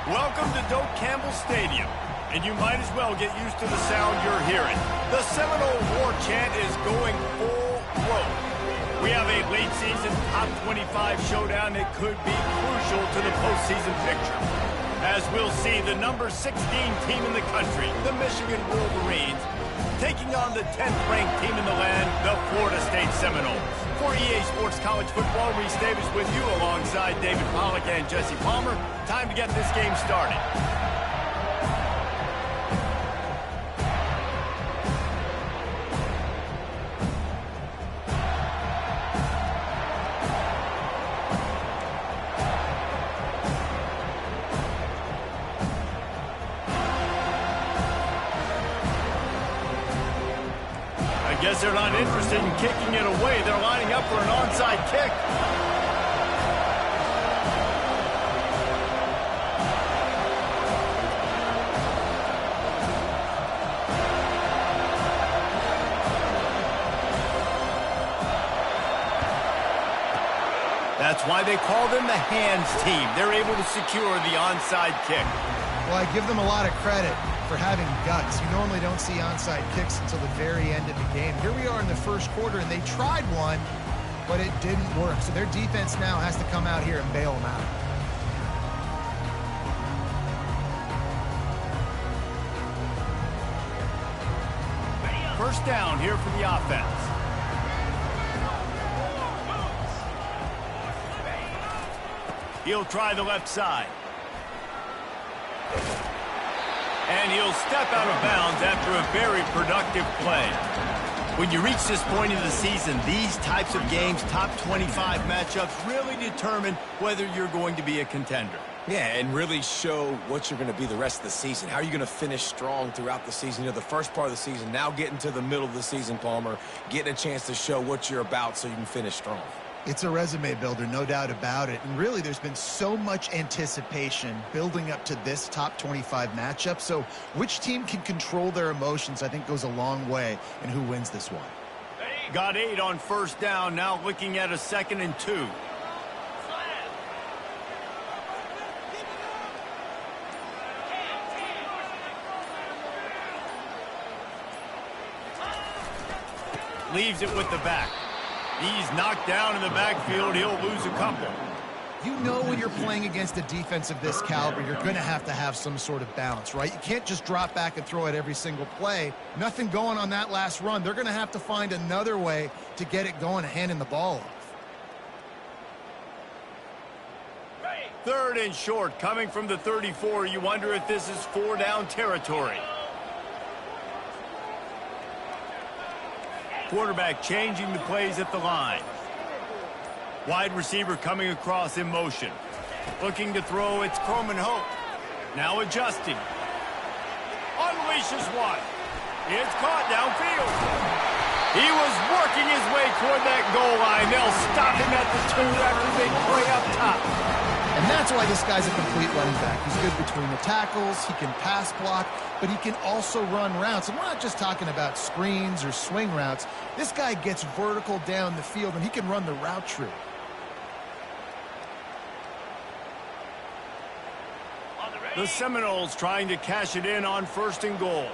Welcome to Doak Campbell Stadium, and you might as well get used to the sound you're hearing. The Seminole War Chant is going full throat. We have a late-season top 25 showdown that could be crucial to the postseason picture. As we'll see, the number 16 team in the country, the Michigan Wolverines, taking on the 10th-ranked team in the land, the Florida State Seminoles. For EA Sports College Football, Reese Davis with you alongside David Pollack and Jesse Palmer. Time to get this game started. I guess they're not interested in kicking it away. They're lining up for an onside kick. That's why they call them the hands team. They're able to secure the onside kick. Well, I give them a lot of credit for having guts. You normally don't see onside kicks until the very end of the game. Here we are in the first quarter, and they tried one, but it didn't work. So their defense now has to come out here and bail them out. First down here for the offense. He'll try the left side. And he'll step out of bounds after a very productive play. When you reach this point in the season, these types of games, top 25 matchups, really determine whether you're going to be a contender. Yeah, and really show what you're going to be the rest of the season. How are you going to finish strong throughout the season? You know, the first part of the season, now getting to the middle of the season, Palmer, getting a chance to show what you're about so you can finish strong. It's a resume builder, no doubt about it. And really, there's been so much anticipation building up to this top 25 matchup. So which team can control their emotions, I think, goes a long way in who wins this one. Got 8 on first down, now looking at a 2nd and 2. Leaves it with the back. He's knocked down in the backfield. He'll lose a couple. You know when you're playing against a defense of this caliber, you're going to have some sort of balance, right? You can't just drop back and throw it every single play. Nothing going on that last run. They're going to have to find another way to get it going and handing the ball off. 3rd and short, coming from the 34. You wonder if this is 4-down territory. Quarterback changing the plays at the line. Wide receiver coming across in motion. Looking to throw, it's Croman Hope. Now adjusting. Unleashes one. It's caught downfield. He was working his way toward that goal line. They'll stop him at the 2 after a big play up top. And that's why this guy's a complete running back. He's good between the tackles, he can pass block, but he can also run routes. And we're not just talking about screens or swing routes. This guy gets vertical down the field, and he can run the route tree. The Seminoles trying to cash it in on 1st and goal.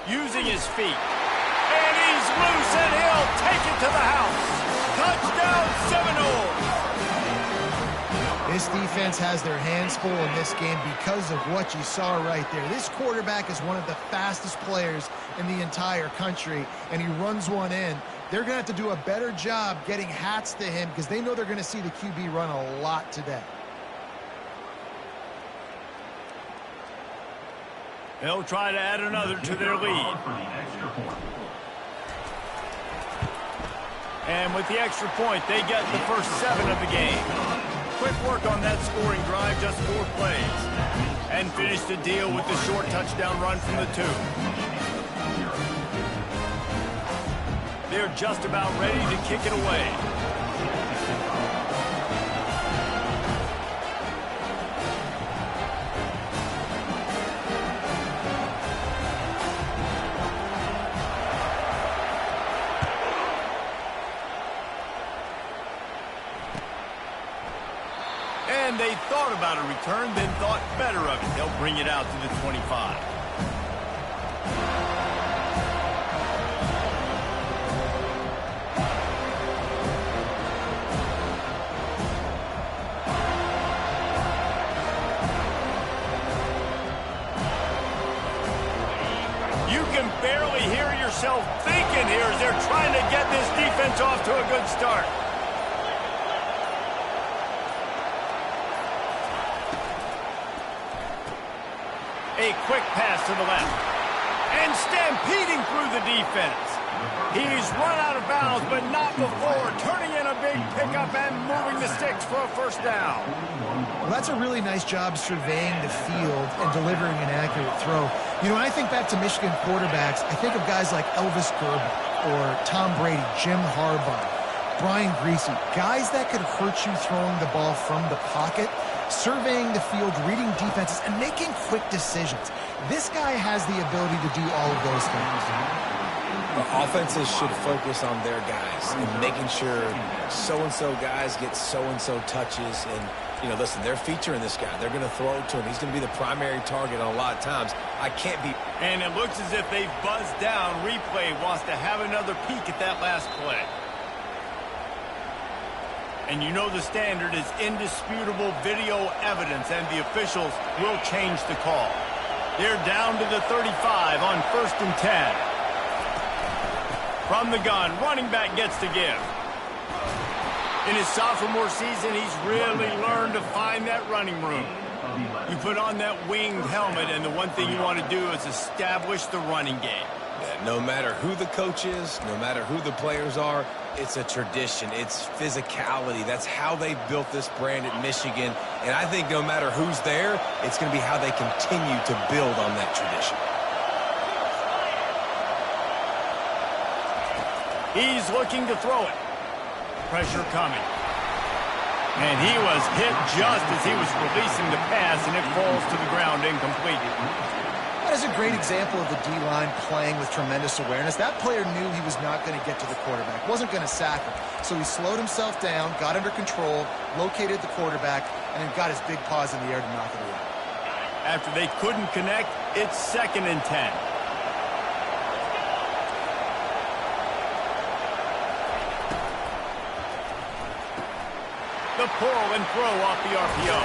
Using his feet. And he's loose, and he'll take it to the house. Touchdown, Seminoles! This defense has their hands full in this game because of what you saw right there. This quarterback is one of the fastest players in the entire country, and he runs one in. They're going to have to do a better job getting hats to him because they know they're going to see the QB run a lot today. They'll try to add another to their lead. And with the extra point, they get the first 7 of the game. Quick work on that scoring drive, just 4 plays. And finish the deal with the short touchdown run from the 2. They're just about ready to kick it away. they thought about a return, then thought better of it. They'll bring it out to the 25. You can barely hear yourself thinking here as they're trying to get this defense off to a good start. A quick pass to the left. And stampeding through the defense. He's run out of bounds, but not before. Turning in a big pickup and moving the sticks for a first down. Well, that's a really nice job surveying the field and delivering an accurate throw. You know, when I think back to Michigan quarterbacks, I think of guys like Elvis Gerber or Tom Brady, Jim Harbaugh, Brian Griese, guys that could hurt you throwing the ball from the pocket, surveying the field, reading defenses, and making quick decisions. This guy has the ability to do all of those things. Offenses should focus on their guys and making sure so-and-so guys get so-and-so touches. And, you know, listen, they're featuring this guy. They're going to throw it to him. He's going to be the primary target on a lot of times. I can't be... And it looks as if they've buzzed down. Replay wants to have another peek at that last play. And you know the standard is indisputable video evidence, and the officials will change the call. They're down to the 35 on 1st and 10. From the gun, running back gets to give. In his sophomore season, he's really learned to find that running room. You put on that winged helmet, and the one thing you want to do is establish the running game. Yeah, no matter who the coach is, no matter who the players are, it's a tradition. It's physicality. That's how they built this brand at Michigan. And I think no matter who's there, it's going to be how they continue to build on that tradition. He's looking to throw it. Pressure coming. And he was hit just as he was releasing the pass, and it falls to the ground incomplete. That is a great example of the D-line playing with tremendous awareness. That player knew he was not going to get to the quarterback, wasn't going to sack him. So he slowed himself down, got under control, located the quarterback, and then got his big paws in the air to knock it away. After they couldn't connect, it's 2nd and 10. The pull and throw off the RPO.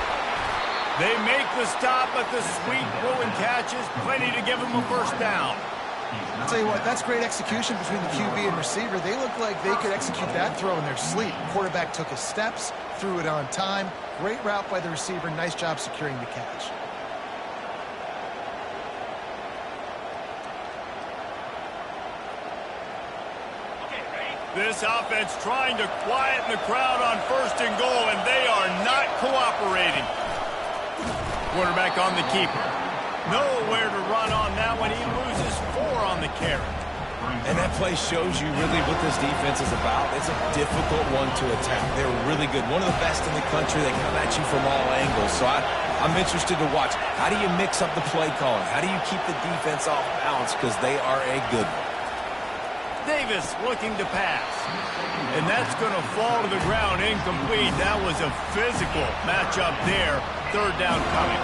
They make the stop, but the sweet throw and catch is plenty to give them a first down. I'll tell you what, that's great execution between the QB and receiver. They look like they could execute that throw in their sleep. Quarterback took his steps, threw it on time. Great route by the receiver. Nice job securing the catch. This offense trying to quieten the crowd on 1st and goal, and they are not cooperating. Quarterback on the keeper. Nowhere to run on that one. He loses 4 on the carry. And that play shows you really what this defense is about. It's a difficult one to attack. They're really good. One of the best in the country. They come at you from all angles. So I'm interested to watch. How do you mix up the play calling? How do you keep the defense off balance? Because they are a good one. Davis looking to pass. And that's going to fall to the ground incomplete. That was a physical matchup there. 3rd down coming.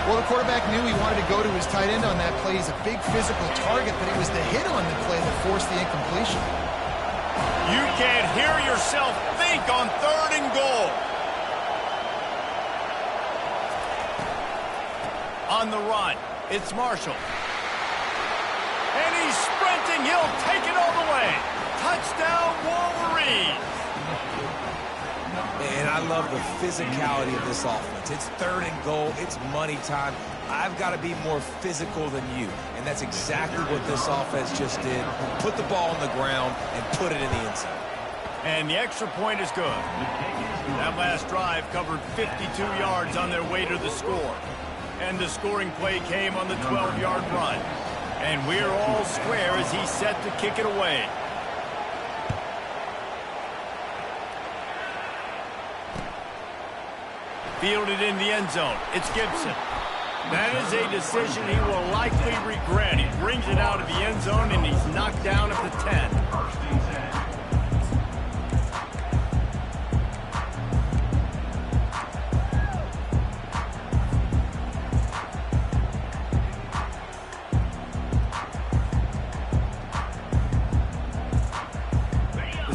Well, the quarterback knew he wanted to go to his tight end on that play. He's a big physical target, but it was the hit on the play that forced the incompletion. You can't hear yourself think on 3rd and goal. On the run, it's Marshall. And he's sprinting. He'll take it all the way. Touchdown, Wolverine. And I love the physicality of this offense. It's 3rd and goal. It's money time. I've got to be more physical than you. And that's exactly what this offense just did. Put the ball on the ground and put it in the end zone. And the extra point is good. That last drive covered 52 yards on their way to the score. And the scoring play came on the 12-yard run. And we're all square as he's set to kick it away. Fielded in the end zone. It's Gibson. That is a decision he will likely regret. He brings it out of the end zone, and he's knocked down at the 10.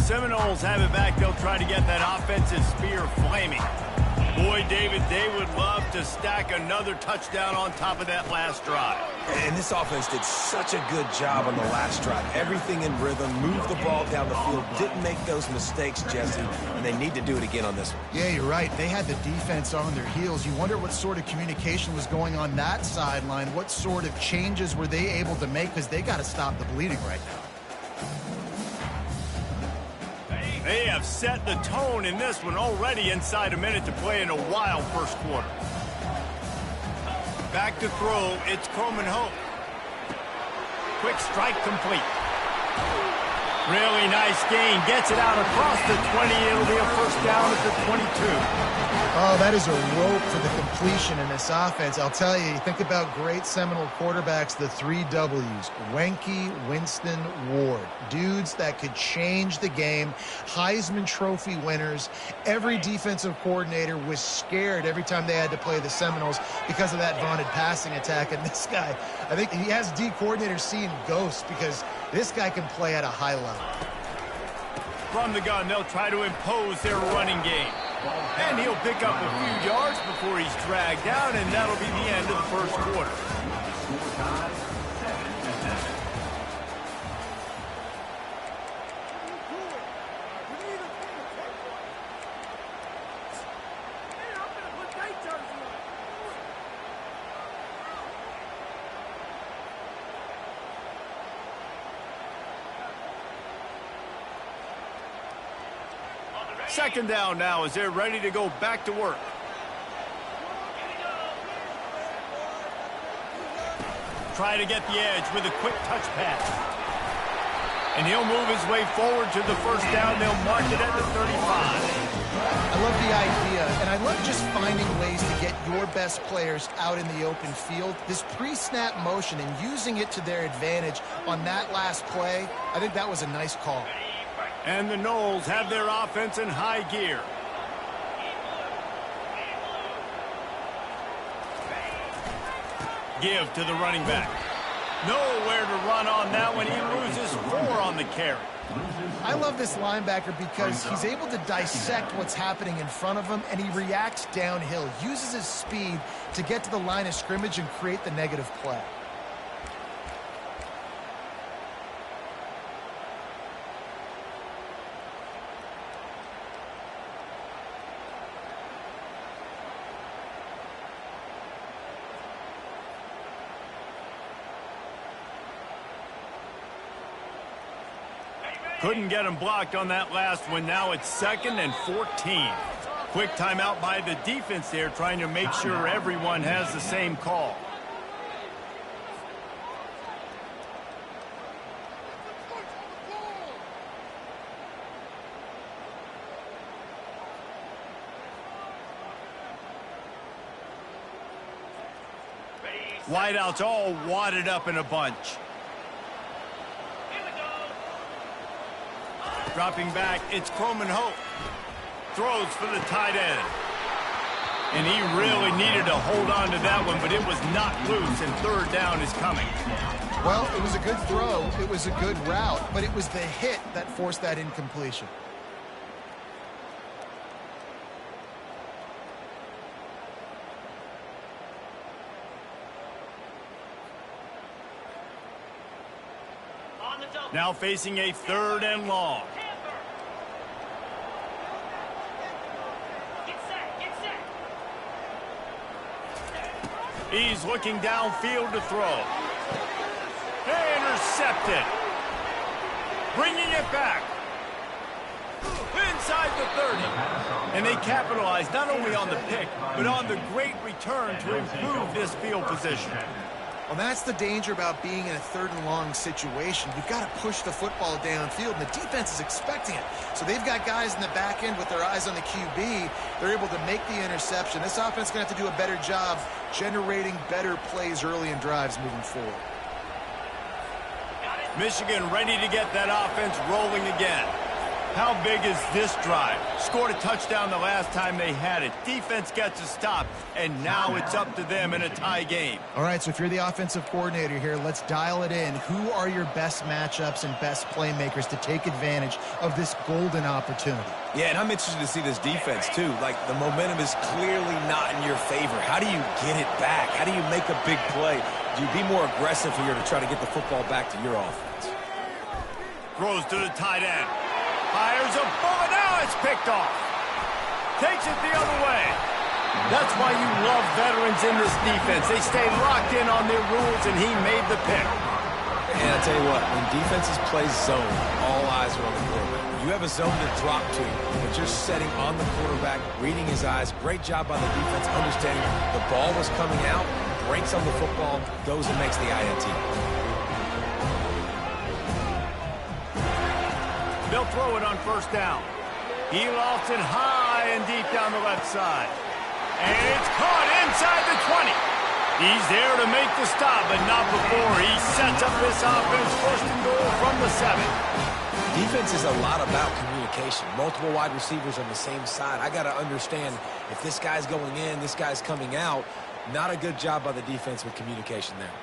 Seminoles have it back. They'll try to get that offensive spear flaming. Boy, David, they would love to stack another touchdown on top of that last drive. And this offense did such a good job on the last drive. Everything in rhythm, moved the ball down the field, didn't make those mistakes, Jesse, and they need to do it again on this one. Yeah, you're right. They had the defense on their heels. You wonder what sort of communication was going on that sideline. What sort of changes were they able to make, because they got to stop the bleeding right now. They have set the tone in this one already inside a minute to play in a wild first quarter. Back to throw, it's Coleman Hope. Quick strike complete. Really nice gain. Gets it out across the 20. It'll be a first down at the 22. Oh, that is a rope for the completion in this offense. I'll tell you, you think about great Seminole quarterbacks, the 3 W's. Wenke, Winston, Ward. Dudes that could change the game. Heisman Trophy winners. Every defensive coordinator was scared every time they had to play the Seminoles because of that vaunted passing attack. And this guy, I think he has D coordinators seeing ghosts, because this guy can play at a high level. From the gun, they'll try to impose their running game. And he'll pick up a few yards before he's dragged down, and that'll be the end of the first quarter. Second down now as they're ready to go back to work. Try to get the edge with a quick touch pass. And he'll move his way forward to the first down. They'll mark it at the 35. I love the idea, and I love just finding ways to get your best players out in the open field. This pre-snap motion and using it to their advantage on that last play, I think that was a nice call. And the Noles have their offense in high gear. Give to the running back. Nowhere to run on that one. He loses 4 on the carry. I love this linebacker because he's able to dissect what's happening in front of him, and he reacts downhill, uses his speed to get to the line of scrimmage and create the negative play. Couldn't get him blocked on that last one. Now it's 2nd and 14. Quick timeout by the defense there, trying to make sure everyone has the same call. Wideouts all wadded up in a bunch. Dropping back, it's Coleman Hope. Throws for the tight end. And he really needed to hold on to that one, but it was not loose, and third down is coming. Well, it was a good throw. It was a good route, but it was the hit that forced that incompletion. Now facing a 3rd and long. He's looking downfield to throw. Intercepted. Bringing it back. Inside the 30. And they capitalize not only on the pick, but on the great return to improve this field position. Well, that's the danger about being in a 3rd and long situation. You've got to push the football downfield, and the defense is expecting it. So they've got guys in the back end with their eyes on the QB. They're able to make the interception. This offense is going to have to do a better job generating better plays early in drives moving forward. Michigan ready to get that offense rolling again. How big is this drive? Scored a touchdown the last time they had it. Defense gets a stop, and now it's up to them in a tie game. All right, so if you're the offensive coordinator here, let's dial it in. Who are your best matchups and best playmakers to take advantage of this golden opportunity? Yeah, and I'm interested to see this defense, too. Like, the momentum is clearly not in your favor. How do you get it back? How do you make a big play? Do you be more aggressive here to try to get the football back to your offense? Throws to the tight end. Fires a bullet. Now it's picked off. Takes it the other way. That's why you love veterans in this defense. They stay locked in on their rules, and he made the pick. And I tell you what, when defenses play zone, all eyes are on the quarterback. You have a zone to drop to, but you're setting on the quarterback, reading his eyes. Great job by the defense, understanding the ball was coming out, breaks on the football, goes and makes the INT. They'll throw it on first down. He lofts it high and deep down the left side. And it's caught inside the 20. He's there to make the stop, but not before he sets up this offense first and goal from the 7. Defense is a lot about communication. Multiple wide receivers on the same side. I got to understand if this guy's going in, this guy's coming out. Not a good job by the defense with communication there.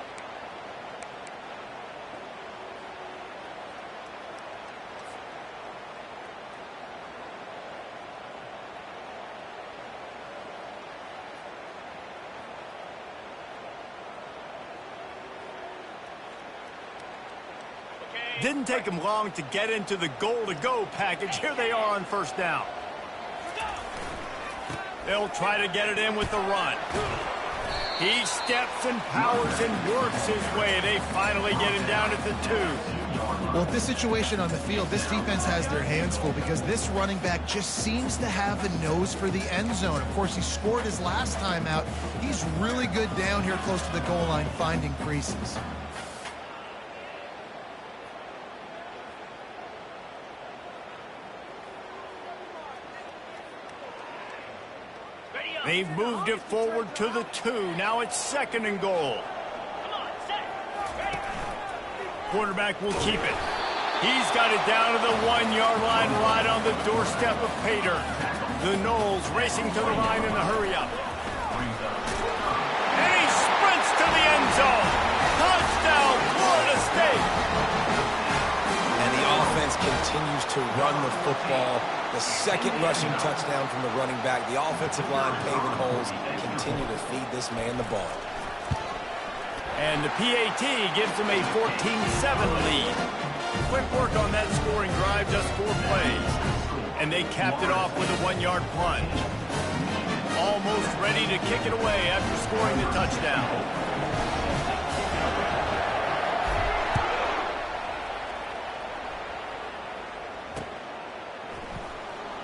Didn't take him long to get into the goal-to-go package. Here they are on first down. They'll try to get it in with the run. He steps and powers and works his way. They finally get him down at the 2. Well, this situation on the field, this defense has their hands full because this running back just seems to have a nose for the end zone. Of course, he scored his last time out. He's really good down here close to the goal line finding creases. They've moved it forward to the 2. Now it's second and goal. Quarterback will keep it. He's got it down to the 1-yard line right on the doorstep of Pater. The Noles racing to the line in the hurry-up. And he sprints to the end zone. Touchdown, Florida State. And the offense continues to run the football. The second rushing touchdown from the running back. The offensive line paving holes. Continue to feed this man the ball. And the PAT gives them a 14-7 lead. Quick work on that scoring drive, just 4 plays. And they capped it off with a 1-yard plunge. Almost ready to kick it away after scoring the touchdown.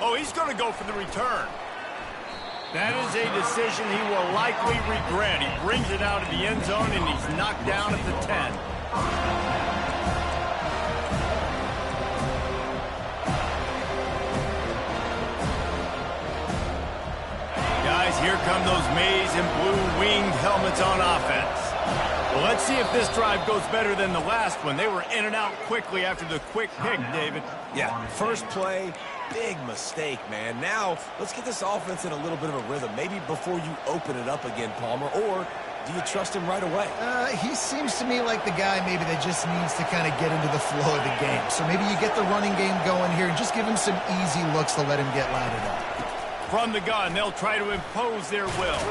Oh, he's going to go for the return. That is a decision he will likely regret. He brings it out of the end zone, and he's knocked down at the 10. Guys, here come those maize and blue winged helmets on offense. Well, let's see if this drive goes better than the last one. They were in and out quickly after the quick pick, David. Yeah, first play, big mistake, man. Now, let's get this offense in a little bit of a rhythm. Maybe before you open it up again, Palmer, or do you trust him right away? He seems to me like the guy maybe that just needs to kind of get into the flow of the game. So maybe you get the running game going here and just give him some easy looks to let him get louder up. From the gun, they'll try to impose their will.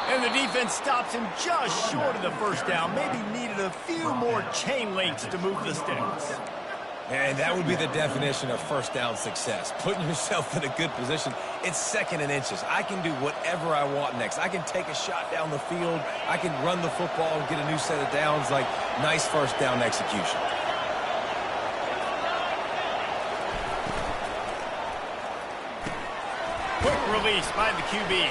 And the defense stops him just short of the first down. Maybe needed a few more chain links to move the sticks. And that would be the definition of first down success. Putting yourself in a good position. It's second and inches. I can do whatever I want next. I can take a shot down the field. I can run the football and get a new set of downs. Like, nice first down execution. Quick release by the QB.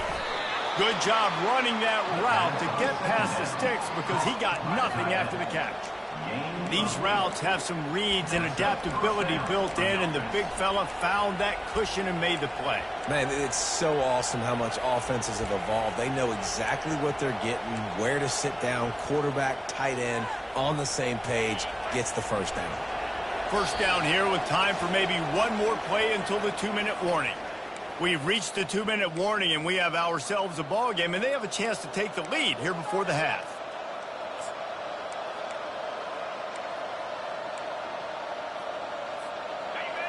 Good job running that route to get past the sticks because he got nothing after the catch. These routes have some reads and adaptability built in, and the big fella found that cushion and made the play. Man, it's so awesome how much offenses have evolved. They know exactly what they're getting, where to sit down, quarterback, tight end, on the same page, gets the first down. First down here with time for maybe one more play until the 2-minute warning. We've reached the 2-minute warning, and we have ourselves a ball game, and they have a chance to take the lead here before the half.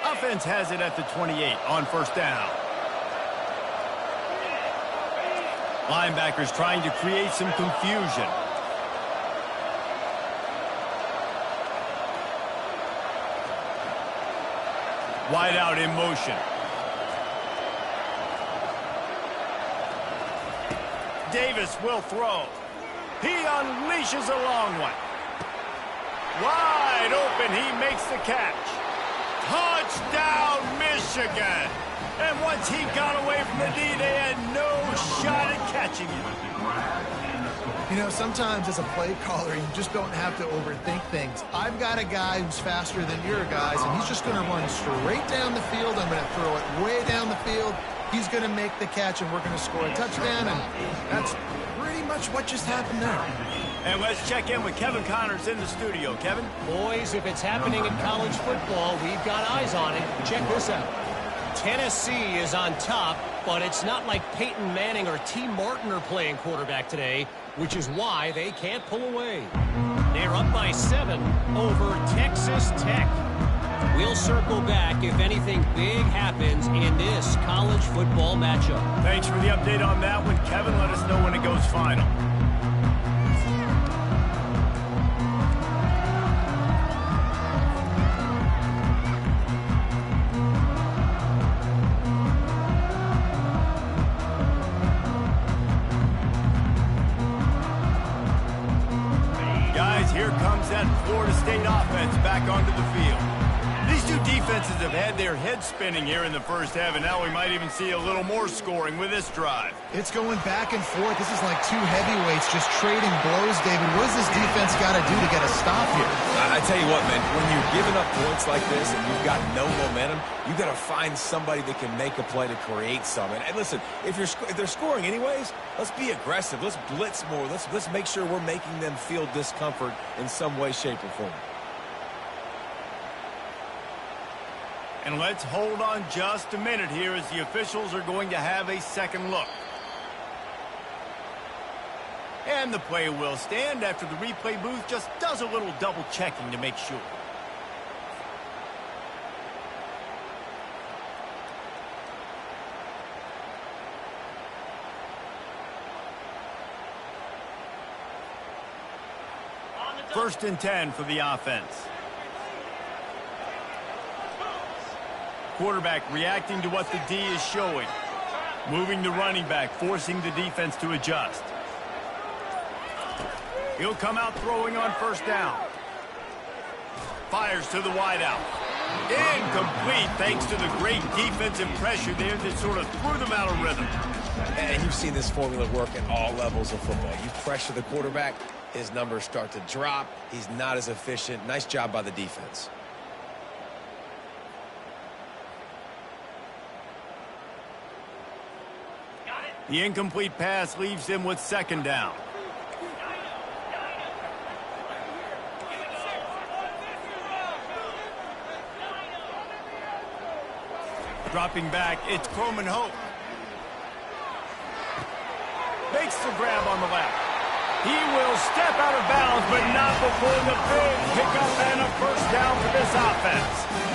Offense has it at the 28 on first down. Linebackers trying to create some confusion. Wide out in motion. Davis will throw. He unleashes a long one. Wide open, he makes the catch. Touchdown, Michigan! And once he got away from the D, they had no shot at catching him. You know, sometimes as a play caller, you just don't have to overthink things. I've got a guy who's faster than your guys, and he's just going to run straight down the field. I'm going to throw it way down the field. He's going to make the catch, and we're going to score a touchdown, and that's pretty much what just happened there. And let's check in with Kevin Connors in the studio. Kevin? Boys, if it's happening in college football, we've got eyes on it. Check this out. Tennessee is on top, but it's not like Peyton Manning or T. Martin are playing quarterback today, which is why they can't pull away. They're up by 7 over Texas Tech. We'll circle back if anything big happens in this college football matchup. Thanks for the update on that one, Kevin. Let us know when it goes final. Guys, here comes that Florida State offense back onto the field. These two defenses have had their heads spinning here in the first half, and now we might even see a little more scoring with this drive. It's going back and forth. This is like two heavyweights just trading blows, David. What does this defense got to do to get a stop here? I tell you what, man, when you're giving up points like this and you've got no momentum, you got to find somebody that can make a play to create something. And listen, if they're scoring anyways, let's be aggressive. Let's blitz more. Let's make sure we're making them feel discomfort in some way, shape, or form. And let's hold on just a minute here as the officials are going to have a second look. And the play will stand after the replay booth just does a little double checking to make sure. First and 10 for the offense. Quarterback reacting to what the D is showing. Moving the running back, forcing the defense to adjust. He'll come out throwing on first down. Fires to the wideout. Incomplete thanks to the great defensive pressure there that sort of threw them out of rhythm. And you've seen this formula work at all levels of football. You pressure the quarterback, his numbers start to drop. He's not as efficient. Nice job by the defense. The incomplete pass leaves him with second down. Dropping back, it's Coleman Hope. Makes the grab on the left. He will step out of bounds, but not before the big pickup and a first down for this offense.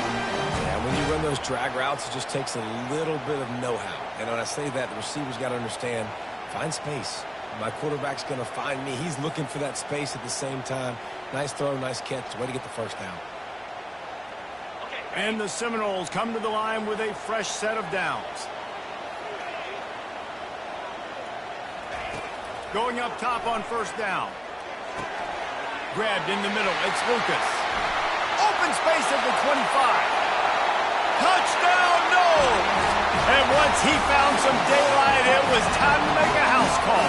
When you run those drag routes, it just takes a little bit of know-how. And when I say that, the receiver's got to understand, find space. My quarterback's going to find me. He's looking for that space at the same time. Nice throw, nice catch. Way to get the first down. And the Seminoles come to the line with a fresh set of downs. Going up top on first down. Grabbed in the middle. It's Lucas. Open space at the 25. Touchdown, no! And once he found some daylight, it was time to make a house call.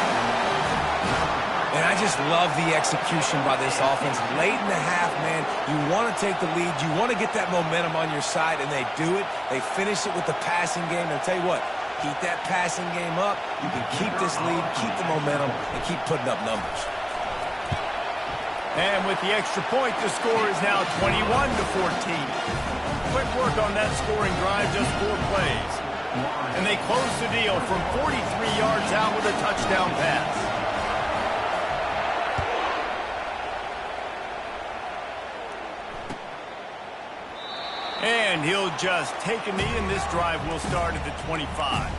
And I just love the execution by this offense. Late in the half, man, you want to take the lead. You want to get that momentum on your side, and they do it. They finish it with the passing game. And I'll tell you what, keep that passing game up. You can keep this lead, keep the momentum, and keep putting up numbers. And with the extra point, the score is now 21-14. Quick work on that scoring drive, just 4 plays. And they close the deal from 43 yards out with a touchdown pass. And he'll just take a knee, and this drive will start at the 25.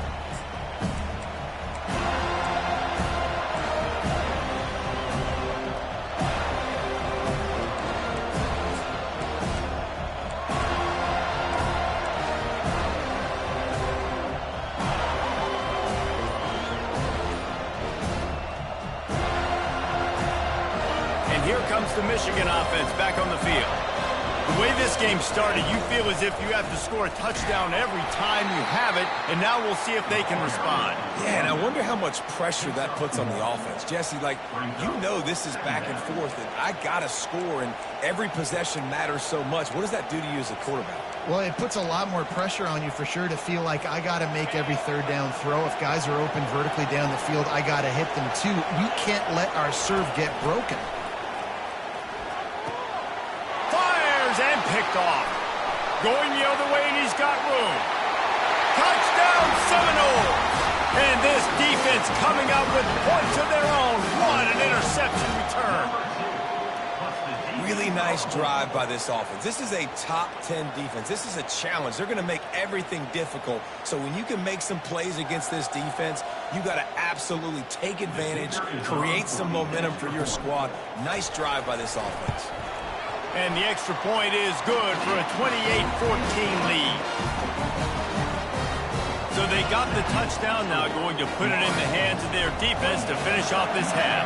And here comes the Michigan offense back on the field. The way this game started, you feel as if you have to score a touchdown every time you have it, and now we'll see if they can respond. Yeah, and I wonder how much pressure that puts on the offense. Jesse, like, you know this is back and forth, and I got to score, and every possession matters so much. What does that do to you as a quarterback? Well, it puts a lot more pressure on you for sure to feel like I got to make every third down throw. If guys are open vertically down the field, I got to hit them too. We can't let our serve get broken. And picked off. Going the other way, and he's got room. Touchdown, Seminoles! And this defense coming out with points of their own. What an interception return. Really nice drive by this offense. This is a top 10 defense. This is a challenge. They're going to make everything difficult. So when you can make some plays against this defense, you got to absolutely take advantage, create some momentum for your squad. Nice drive by this offense. And the extra point is good for a 28-14 lead. So they got the touchdown, now going to put it in the hands of their defense to finish off this half.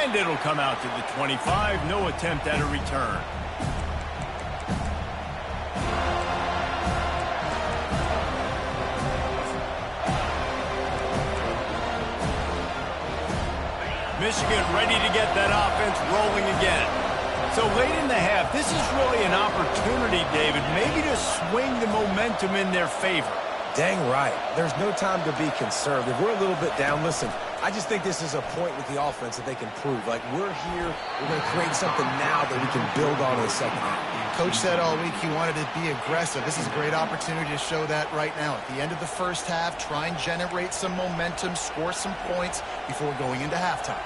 And it'll come out to the 25. No attempt at a return. Michigan ready to get that offense rolling again. So late in the half, this is really an opportunity, David, maybe to swing the momentum in their favor. Dang right. There's no time to be conservative. We're a little bit down. Listen, I just think this is a point with the offense that they can prove. Like, we're here, we're going to create something now that we can build on in the second half. Coach said all week he wanted to be aggressive. This is a great opportunity to show that right now. At the end of the first half, try and generate some momentum, score some points before going into halftime.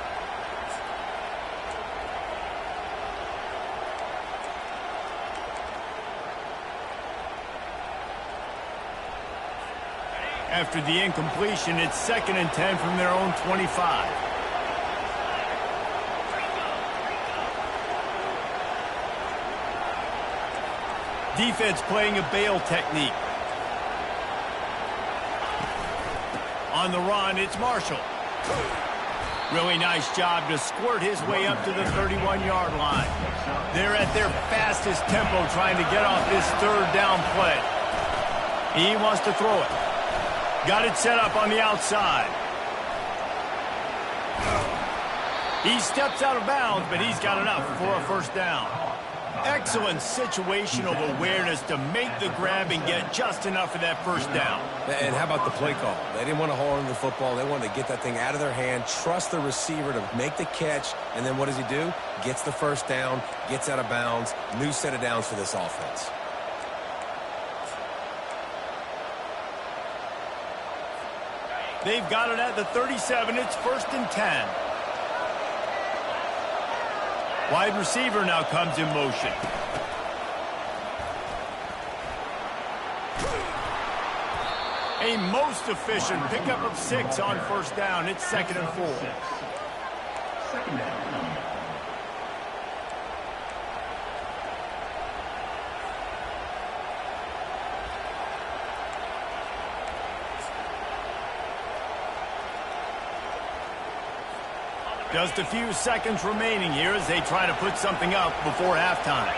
After the incompletion, it's 2nd and 10 from their own 25. Defense playing a bail technique. On the run, it's Marshall. Really nice job to squirt his way up to the 31-yard line. They're at their fastest tempo trying to get off this 3rd down play. He wants to throw it. Got it set up on the outside. He steps out of bounds, but he's got enough for a 1st down. Excellent situational awareness to make the grab and get just enough of that 1st down. And how about the play call? They didn't want to hold on to the football. They wanted to get that thing out of their hand, trust the receiver to make the catch, and then what does he do? Gets the 1st down, gets out of bounds. New set of downs for this offense. They've got it at the 37. It's 1st and 10. Wide receiver now comes in motion. A most efficient pickup of 6 on 1st down. It's 2nd and 4. Second down. Just a few seconds remaining here as they try to put something up before halftime.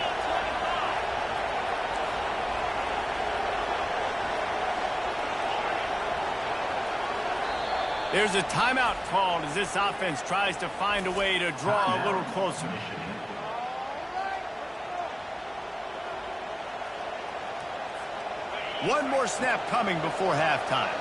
There's a timeout called as this offense tries to find a way to draw a little closer. One more snap coming before halftime.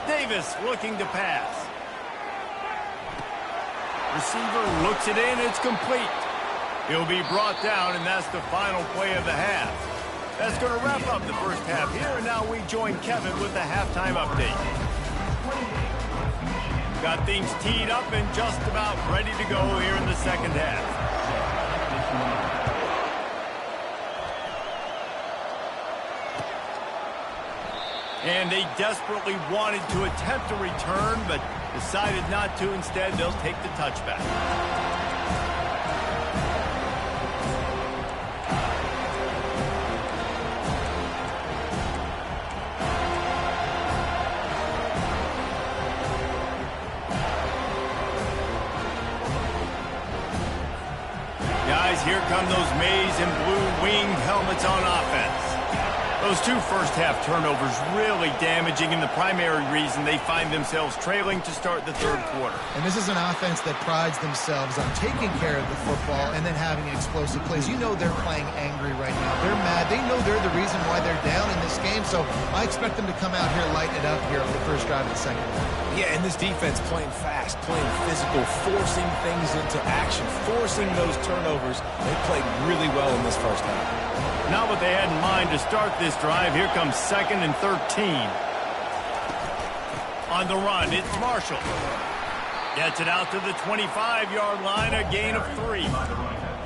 Davis looking to pass. Receiver looks it in. It's complete. He'll be brought down, and that's the final play of the half. That's going to wrap up the first half here, and now we join Kevin with the halftime update. Got things teed up and just about ready to go here in the second half. And they desperately wanted to attempt a return, but decided not to. Instead, they'll take the touchback. Guys, here come those maize and blue winged helmets on offense. Those two first-half turnovers really damaging, and the primary reason they find themselves trailing to start the third quarter. And this is an offense that prides themselves on taking care of the football and then having explosive plays. You know they're playing angry right now. They're mad. They know they're the reason why they're down in this game, so I expect them to come out here, lighten it up here on the first drive of the second half. Yeah, and this defense playing fast, playing physical, forcing things into action, forcing those turnovers. They played really well in this first half. Not what they had in mind to start this drive. Here comes 2nd and 13. On the run, it's Marshall. Gets it out to the 25-yard line, a gain of 3.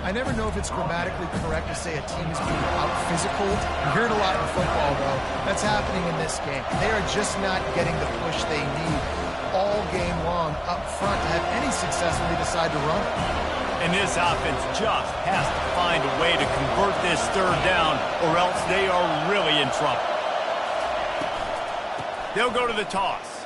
I never know if it's grammatically correct to say a team is being out-physical. You hear it a lot in football, though. That's happening in this game. They are just not getting the push they need all game long up front to have any success when they decide to run it. And this offense just has to find a way to convert this third down, or else they are really in trouble. They'll go to the toss.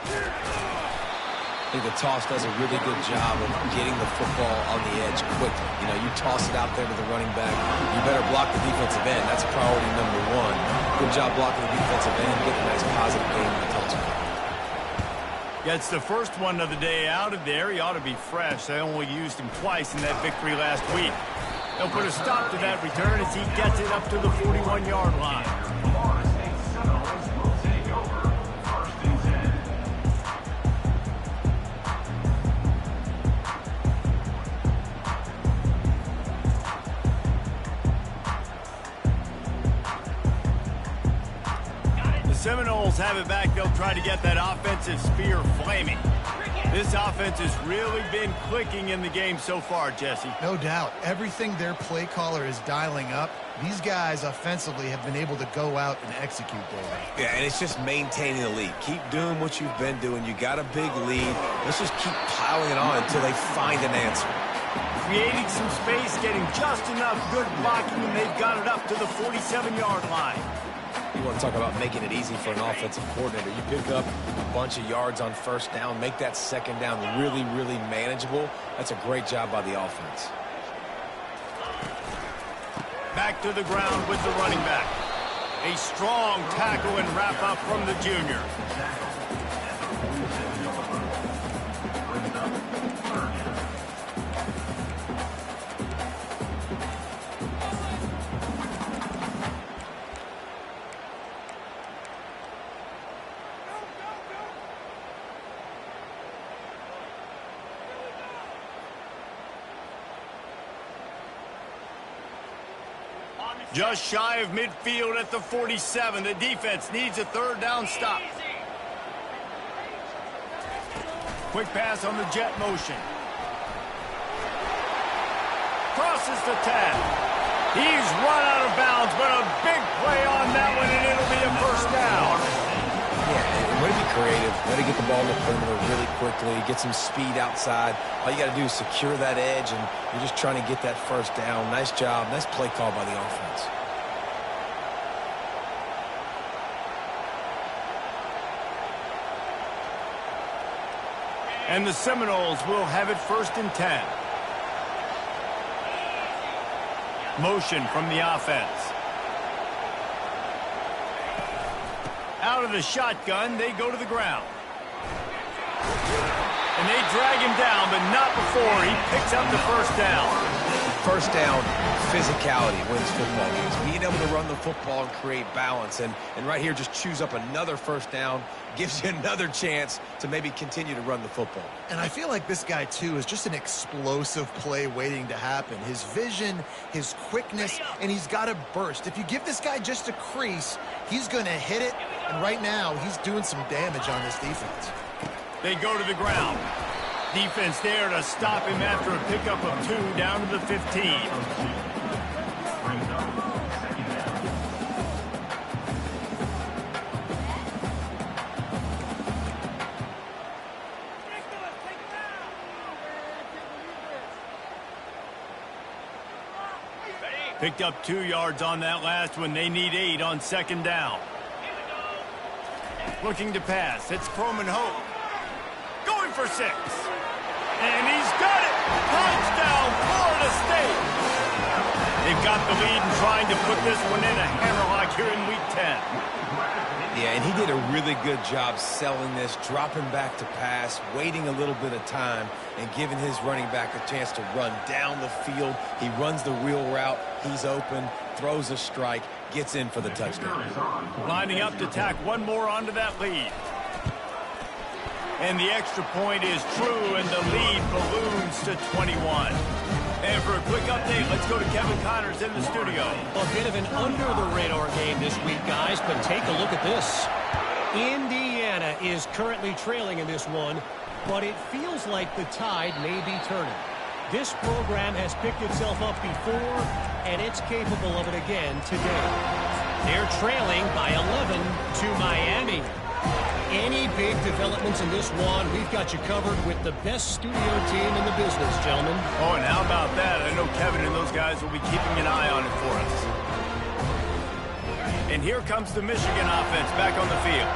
I think the toss does a really good job of getting the football on the edge quickly. You know, you toss it out there to the running back. You better block the defensive end. That's priority number one. Good job blocking the defensive end, getting a nice positive game in the touchdown. Gets the first one of the day out of there. He ought to be fresh. They only used him twice in that victory last week. They'll put a stop to that return as he gets it up to the 41-yard line. Seminoles have it back. They'll try to get that offensive spear flaming. This offense has really been clicking in the game so far, Jesse. No doubt. Everything their play caller is dialing up, these guys offensively have been able to go out and execute, David. Yeah, and it's just maintaining the lead. Keep doing what you've been doing. You got a big lead. Let's just keep plowing it on until they find an answer. Creating some space, getting just enough good blocking, and they've got it up to the 47-yard line. You want to talk about making it easy for an offensive coordinator. You pick up a bunch of yards on first down, make that second down really, really manageable. That's a great job by the offense. Back to the ground with the running back. A strong tackle and wrap up from the junior. Just shy of midfield at the 47. The defense needs a third down stop. Quick pass on the jet motion. Crosses the 10. He's run out of bounds, but a big play on that one, and it'll be a first down. Yeah, way to be creative. Way to get the ball in the perimeter really quickly, get some speed outside. All you got to do is secure that edge, and you're just trying to get that first down. Nice job. Nice play call by the offense. And the Seminoles will have it 1st and 10. Motion from the offense. Out of the shotgun, they go to the ground. And they drag him down, but not before he picks up the first down. First down, physicality wins football games. Being able to run the football and create balance. And right here, just choose up another first down, gives you another chance to maybe continue to run the football. And I feel like this guy, too, is just an explosive play waiting to happen. His vision, his quickness, and he's got a burst. If you give this guy just a crease, he's going to hit it. And right now, he's doing some damage on this defense. They go to the ground. Defense there to stop him after a pickup of 2 down to the 15. Picked up 2 yards on that last one. They need 8 on second down. Looking to pass. It's Croman Hope. Going for 6. And he's got it! Touchdown, Florida State! They've got the lead and trying to put this one in a hammerlock here in Week 10. Yeah, and he did a really good job selling this, dropping back to pass, waiting a little bit of time, and giving his running back a chance to run down the field. He runs the wheel route. He's open, throws a strike, gets in for the touchdown. Lining up to tack one more onto that lead. And the extra point is true, and the lead balloons to 21. And for a quick update, let's go to Kevin Connors in the studio. A bit of an under-the-radar game this week, guys, but take a look at this. Indiana is currently trailing in this one, but it feels like the tide may be turning. This program has picked itself up before, and it's capable of it again today. They're trailing by 11 to Miami. Any big developments in this one, we've got you covered with the best studio team in the business, gentlemen. Oh, and how about that? I know Kevin and those guys will be keeping an eye on it for us. And here comes the Michigan offense back on the field.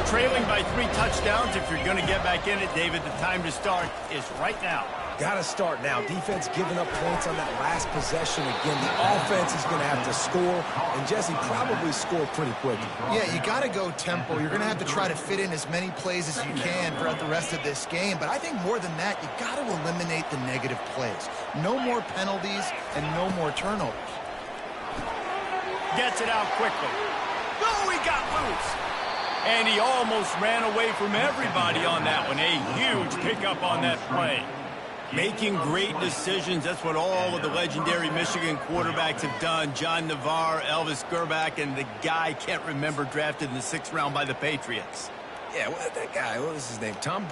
Trailing by 3 touchdowns. If you're going to get back in it, David, the time to start is right now. Got to start now. Defense giving up points on that last possession. Again, the offense is going to have to score, and Jesse probably score pretty quickly. Yeah, you got to go tempo. You're going to have to try to fit in as many plays as you can throughout the rest of this game. But I think more than that, you got to eliminate the negative plays. No more penalties and no more turnovers. Gets it out quickly. No, he got loose. And he almost ran away from everybody on that one. A huge pickup on that play. Making great decisions. That's what all of the legendary Michigan quarterbacks have done. John Navarre, Elvis Gerbach, and the guy, can't remember, drafted in the 6th round by the Patriots. Yeah, that guy, what was his name? Tom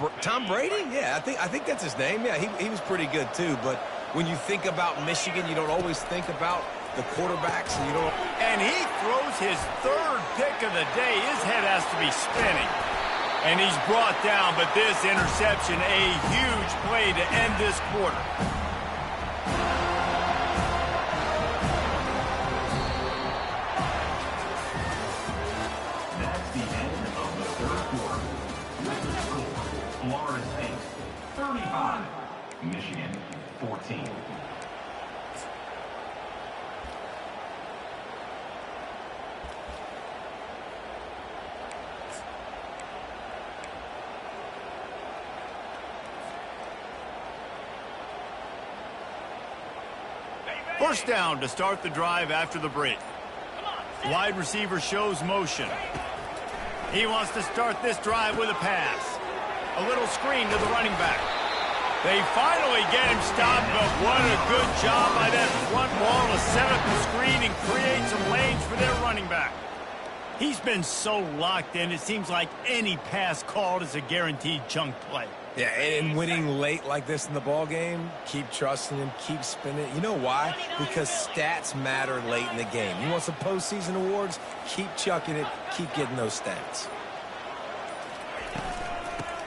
Brady? Yeah, I think that's his name. Yeah, he was pretty good too. But when you think about Michigan, you don't always think about the quarterbacks. And you don't. And he throws his 3rd pick of the day. His head has to be spinning. And he's brought down, but this interception, a huge play to end this quarter. That's the end of the 3rd quarter. With the score, Florida State 35, Michigan 14. First down to start the drive after the break. Wide receiver shows motion. He wants to start this drive with a pass. A little screen to the running back. They finally get him stopped, but what a good job by that front wall to set up the screen and create some lanes for their running back. He's been so locked in, it seems like any pass called is a guaranteed chunk play. Yeah, and winning late like this in the ball game, keep trusting him, keep spinning. You know why? Because stats matter late in the game. You want some postseason awards? Keep chucking it, keep getting those stats.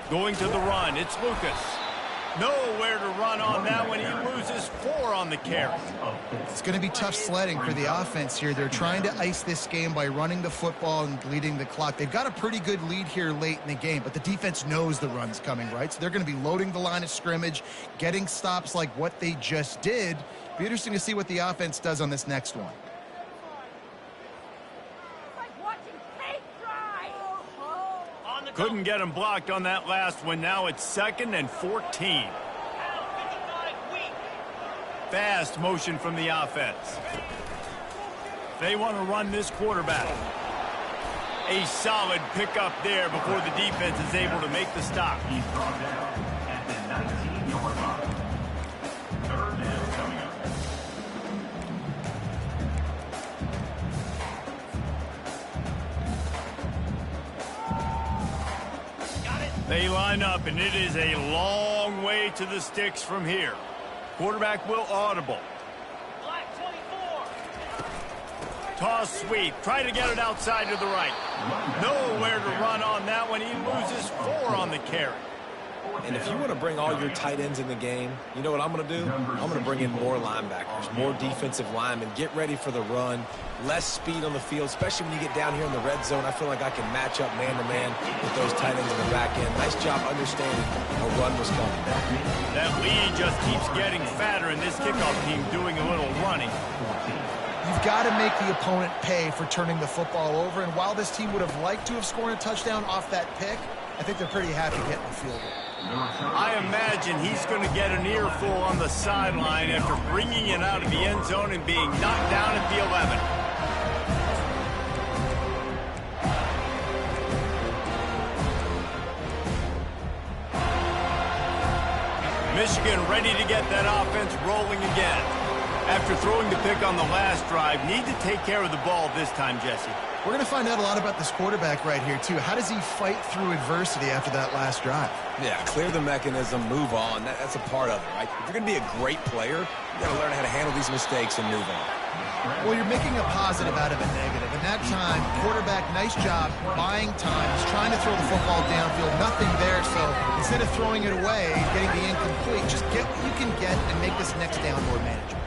Going to the run, it's Lucas. Nowhere to run on that one. He loses 4 on the carry. It's going to be tough sledding for the offense here. They're trying to ice this game by running the football and bleeding the clock. They've got a pretty good lead here late in the game, but the defense knows the run's coming, right? So they're going to be loading the line of scrimmage, getting stops like what they just did. Be interesting to see what the offense does on this next one. It's like watching paint dry. Couldn't get him blocked on that last one. Now it's 2nd and 14. Fast motion from the offense. They want to run this quarterback. A solid pickup there before the defense is able to make the stop. He's brought down at the 19-yard line. 3rd down coming up. They line up, and it is a long way to the sticks from here. Quarterback will audible. Toss sweep. Try to get it outside to the right. Nowhere to run on that one. He loses 4 on the carry. And if you want to bring all your tight ends in the game, you know what I'm going to do? I'm going to bring in more linebackers, more defensive linemen, get ready for the run, less speed on the field, especially when you get down here in the red zone. I feel like I can match up man-to-man with those tight ends in the back end. Nice job understanding a run was coming. That lead just keeps getting fatter, and this kickoff team doing a little running. You've got to make the opponent pay for turning the football over, and while this team would have liked to have scored a touchdown off that pick, I think they're pretty happy getting the field goal. I imagine he's going to get an earful on the sideline after bringing it out of the end zone and being knocked down at the 11. Michigan ready to get that offense rolling again. After throwing the pick on the last drive, need to take care of the ball this time, Jesse. We're going to find out a lot about this quarterback right here, too. How does he fight through adversity after that last drive? Yeah, clear the mechanism, move on. That's a part of it, right? If you're going to be a great player, you got to learn how to handle these mistakes and move on. Well, you're making a positive out of a negative. And that time, quarterback, nice job buying time. He's trying to throw the football downfield. Nothing there, so instead of throwing it away, getting the incomplete, just get what you can get and make this next down more manageable.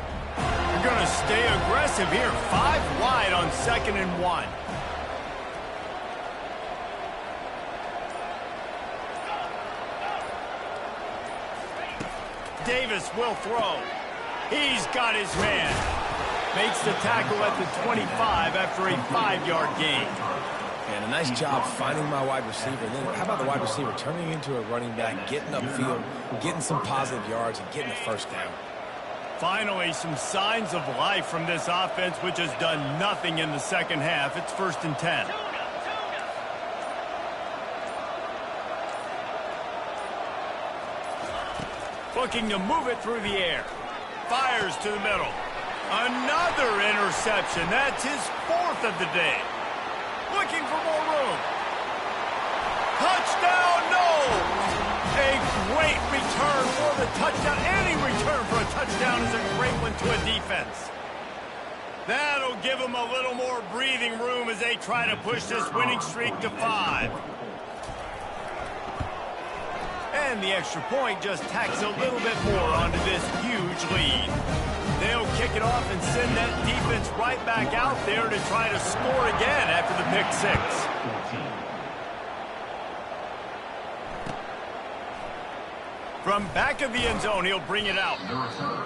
You're going to stay aggressive here. 5 wide on 2nd and 1. Davis will throw. He's got his man. Makes the tackle at the 25 after a 5-yard gain. And a nice job finding my wide receiver. And then how about the wide receiver turning into a running back, getting upfield, getting some positive yards, and getting the first down. Finally, some signs of life from this offense, which has done nothing in the second half. It's 1st and 10. Looking to move it through the air. Fires to the middle. Another interception. That's his 4th of the day. Looking for more room. Touchdown, no! A great return for the touchdown. Any return for a touchdown is a great one to a defense. That'll give them a little more breathing room as they try to push this winning streak to 5. And the extra point just tacks a little bit more onto this huge lead. They'll kick it off and send that defense right back out there to try to score again after the pick 6. From back of the end zone, he'll bring it out.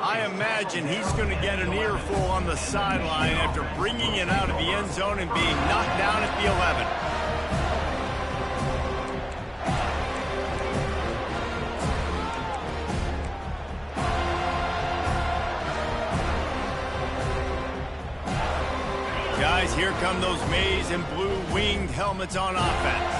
I imagine he's going to get an earful on the sideline after bringing it out of the end zone and being knocked down at the 11. Guys, here come those maize and blue winged helmets on offense.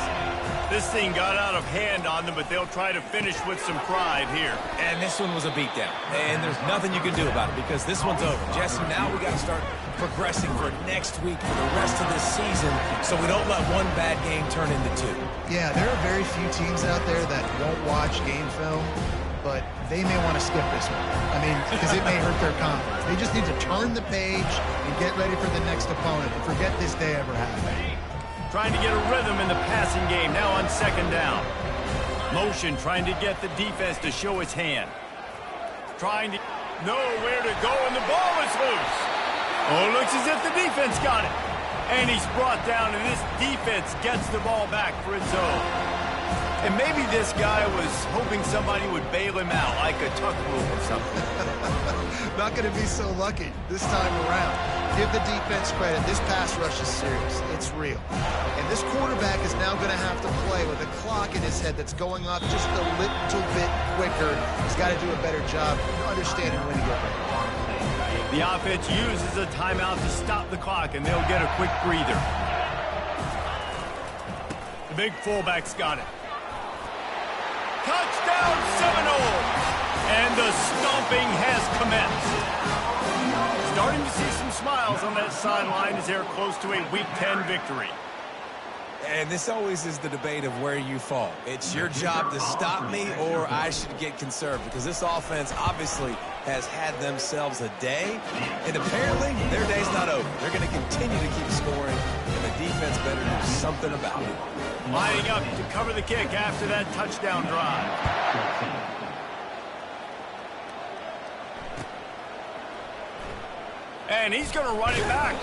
This thing got out of hand on them, but they'll try to finish with some pride here. And this one was a beatdown. And there's nothing you can do about it because this one's over. Jesse, now we got to start progressing for next week for the rest of this season so we don't let one bad game turn into 2. Yeah, there are very few teams out there that won't watch game film, but they may want to skip this one. I mean, because it may hurt their confidence. They just need to turn the page and get ready for the next opponent and forget this day ever happened. Trying to get a rhythm in the passing game now on 2nd down. Motion trying to get the defense to show its hand. Trying to know where to go, and the ball is loose. Oh, looks as if the defense got it. And he's brought down, and this defense gets the ball back for its own. And maybe this guy was hoping somebody would bail him out, like a tuck rule or something. Not going to be so lucky this time around. Give the defense credit. This pass rush is serious. It's real. And this quarterback is now going to have to play with a clock in his head that's going off just a little bit quicker. He's got to do a better job understanding when to get ready. The offense uses a timeout to stop the clock, and they'll get a quick breather. The big fullback's got it. Touchdown Seminoles! And the stomping has commenced. Starting to see some smiles on that sideline as they're close to a Week 10 victory. And this always is the debate of where you fall. It's your job to stop me, or I should get conserved, because this offense obviously has had themselves a day, and apparently their day's not over. They're going to continue to keep scoring, and the defense better do something about it. Lining up to cover the kick after that touchdown drive. And he's going to run it back.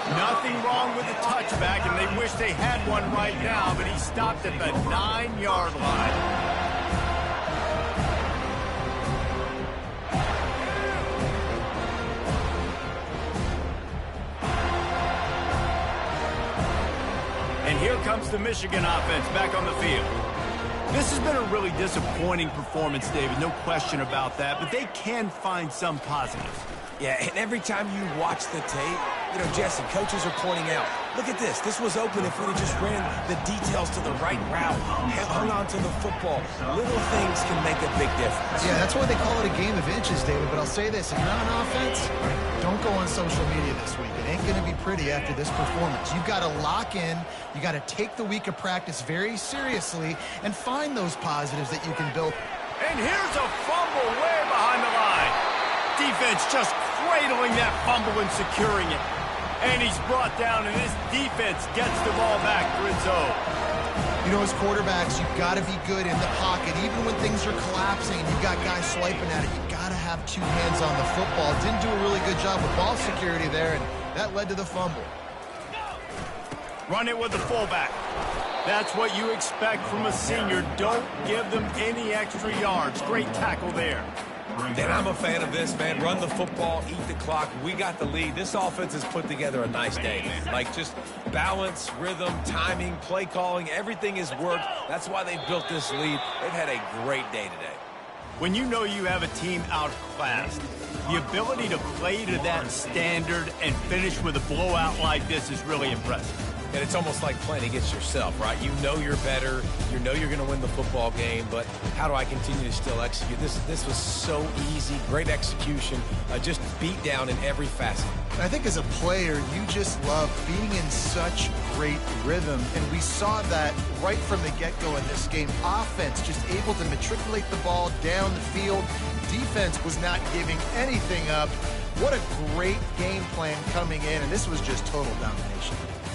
Nothing wrong with the touchback, and they wish they had one right now, but he stopped at the 9-yard line. And here comes the Michigan offense back on the field. This has been a really disappointing performance, David, no question about that, but they can find some positives. Yeah, and every time you watch the tape, you know, Jesse, coaches are pointing out, look at this. This was open if we just ran the details to the right route, hung on to the football. Little things can make a big difference. Yeah, that's why they call it a game of inches, David. But I'll say this, if you're on offense, don't go on social media this week. It ain't going to be pretty after this performance. You've got to lock in. You got to take the week of practice very seriously and find those positives that you can build. And here's a fumble way behind the line. Defense just cradling that fumble and securing it. And he's brought down, and this defense gets the ball back for its own. You know, as quarterbacks, you've got to be good in the pocket. Even when things are collapsing and you've got guys swiping at it, you've got to have two hands on the football. Didn't do a really good job with ball security there, and that led to the fumble. Run it with the fullback. That's what you expect from a senior. Don't give them any extra yards. Great tackle there. And I'm a fan of this, man. Run the football, eat the clock. We got the lead. This offense has put together a nice day. Like, just balance, rhythm, timing, play calling, everything has worked. That's why they've built this lead. They've had a great day today. When you know you have a team outclassed, the ability to play to that standard and finish with a blowout like this is really impressive. And it's almost like playing against yourself, right? You know you're better. You know you're going to win the football game, but how do I continue to still execute? This was so easy. Great execution. Just beat down in every facet. I think as a player, you just love being in such great rhythm, and we saw that right from the get-go in this game. Offense just able to matriculate the ball down the field. Defense was not giving anything up. What a great game plan coming in, and this was just total domination.